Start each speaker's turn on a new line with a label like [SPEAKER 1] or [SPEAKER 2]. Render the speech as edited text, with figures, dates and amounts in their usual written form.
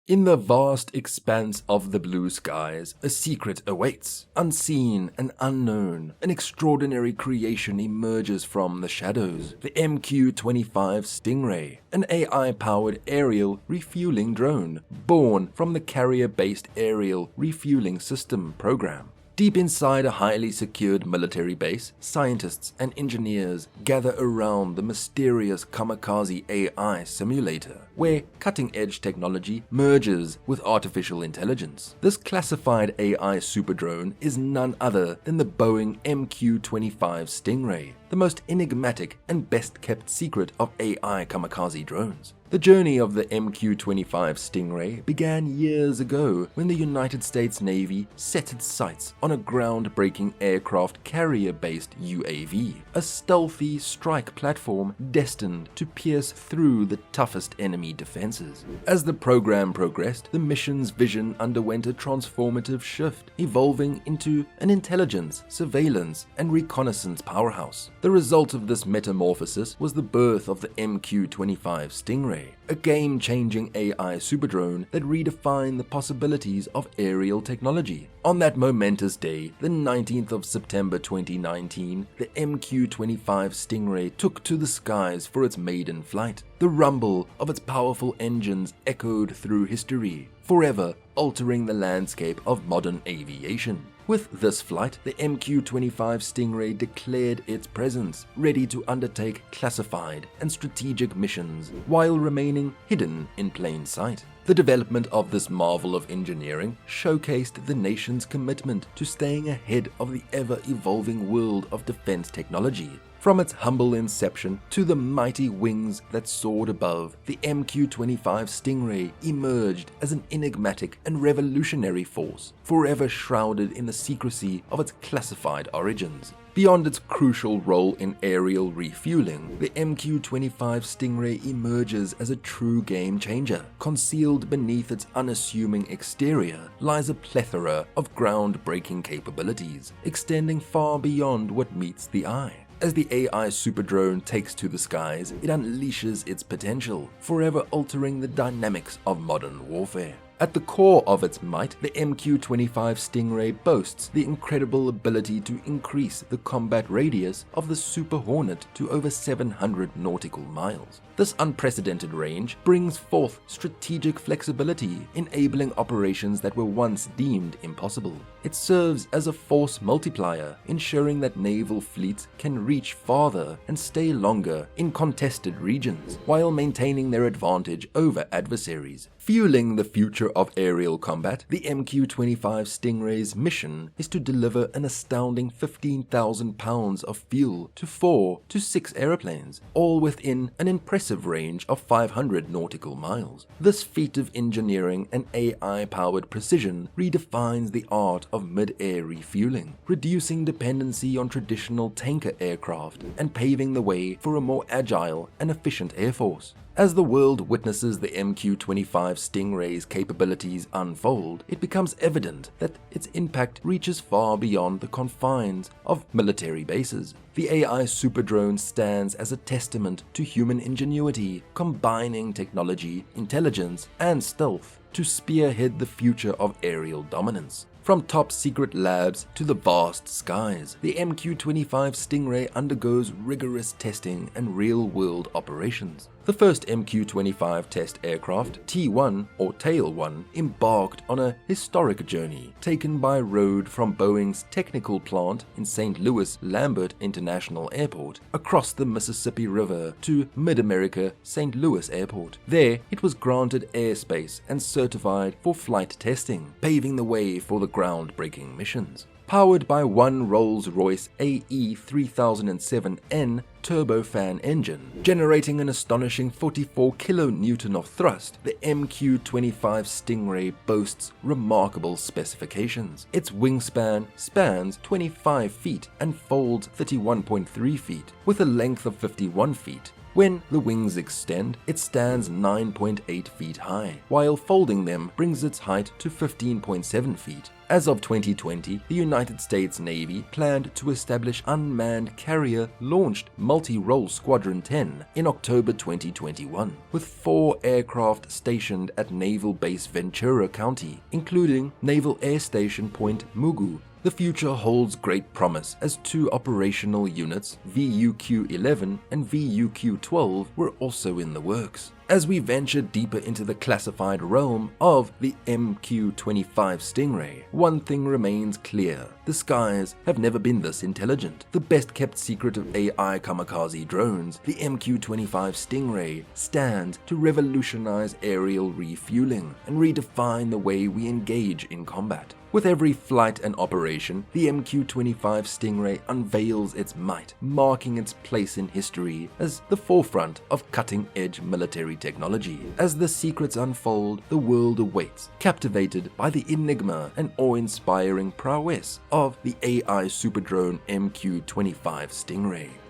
[SPEAKER 1] In the vast expanse of the blue skies, a secret awaits. Unseen and unknown, an extraordinary creation emerges from the shadows. The MQ-25 Stingray, an AI-powered aerial refueling drone, born from the Carrier-Based Aerial-Refueling System program. Deep inside a highly secured military base, scientists and engineers gather around the mysterious kamikaze AI simulator, where cutting-edge technology merges with artificial intelligence. This classified AI superdrone is none other than the Boeing MQ-25 Stingray, the most enigmatic and best-kept secret of AI kamikaze drones. The journey of the MQ-25 Stingray began years ago when the United States Navy set its sights on a groundbreaking aircraft carrier-based UAV, a stealthy strike platform destined to pierce through the toughest enemy defenses. As the program progressed, the mission's vision underwent a transformative shift, evolving into an intelligence, surveillance, and reconnaissance powerhouse. The result of this metamorphosis was the birth of the MQ-25 Stingray, a game-changing AI superdrone that redefined the possibilities of aerial technology. On that momentous day, the 19th of September 2019, the MQ-25 Stingray took to the skies for its maiden flight. The rumble of its powerful engines echoed through history, forever altering the landscape of modern aviation. With this flight, the MQ-25 Stingray declared its presence, ready to undertake classified and strategic missions while remaining hidden in plain sight. The development of this marvel of engineering showcased the nation's commitment to staying ahead of the ever-evolving world of defense technology. From its humble inception to the mighty wings that soared above, the MQ-25 Stingray emerged as an enigmatic and revolutionary force, forever shrouded in the secrecy of its classified origins. Beyond its crucial role in aerial refueling, the MQ-25 Stingray emerges as a true game changer. Concealed beneath its unassuming exterior lies a plethora of groundbreaking capabilities, extending far beyond what meets the eye. As the AI superdrone takes to the skies, it unleashes its potential, forever altering the dynamics of modern warfare. At the core of its might, the MQ-25 Stingray boasts the incredible ability to increase the combat radius of the Super Hornet to over 700 nautical miles. This unprecedented range brings forth strategic flexibility, enabling operations that were once deemed impossible. It serves as a force multiplier, ensuring that naval fleets can reach farther and stay longer in contested regions, while maintaining their advantage over adversaries. Fueling the future of aerial combat, the MQ-25 Stingray's mission is to deliver an astounding 15,000 pounds of fuel to 4 to 6 airplanes, all within an impressive range of 500 nautical miles. This feat of engineering and AI-powered precision redefines the art of mid-air refueling, reducing dependency on traditional tanker aircraft and paving the way for a more agile and efficient air force. As the world witnesses the MQ-25 Stingray's capabilities unfold, it becomes evident that its impact reaches far beyond the confines of military bases. The AI superdrone stands as a testament to human ingenuity, combining technology, intelligence, and stealth to spearhead the future of aerial dominance. From top-secret labs to the vast skies, the MQ-25 Stingray undergoes rigorous testing and real-world operations. The first MQ-25 test aircraft, T-1 or Tail-1, embarked on a historic journey, taken by road from Boeing's technical plant in St. Louis Lambert International Airport across the Mississippi River to Mid-America St. Louis Airport. There, it was granted airspace and certified for flight testing, paving the way for the groundbreaking missions. Powered by one Rolls-Royce AE3007N turbofan engine, generating an astonishing 44 kN of thrust, the MQ-25 Stingray boasts remarkable specifications. Its wingspan spans 25 feet and folds 31.3 feet, with a length of 51 feet. When the wings extend, it stands 9.8 feet high, while folding them brings its height to 15.7 feet. As of 2020, the United States Navy planned to establish unmanned carrier-launched multi-role Squadron 10 in October 2021, with 4 aircraft stationed at Naval Base Ventura County, including Naval Air Station Point Mugu. The future holds great promise as 2 operational units, VUQ-11 and VUQ-12, were also in the works. As we venture deeper into the classified realm of the MQ-25 Stingray, one thing remains clear. The skies have never been this intelligent. The best-kept secret of AI kamikaze drones, the MQ-25 Stingray, stands to revolutionize aerial refueling and redefine the way we engage in combat. With every flight and operation, the MQ-25 Stingray unveils its might, marking its place in history as the forefront of cutting-edge military technology. As the secrets unfold, the world awaits, captivated by the enigma and awe-inspiring prowess of the AI super drone MQ-25 Stingray.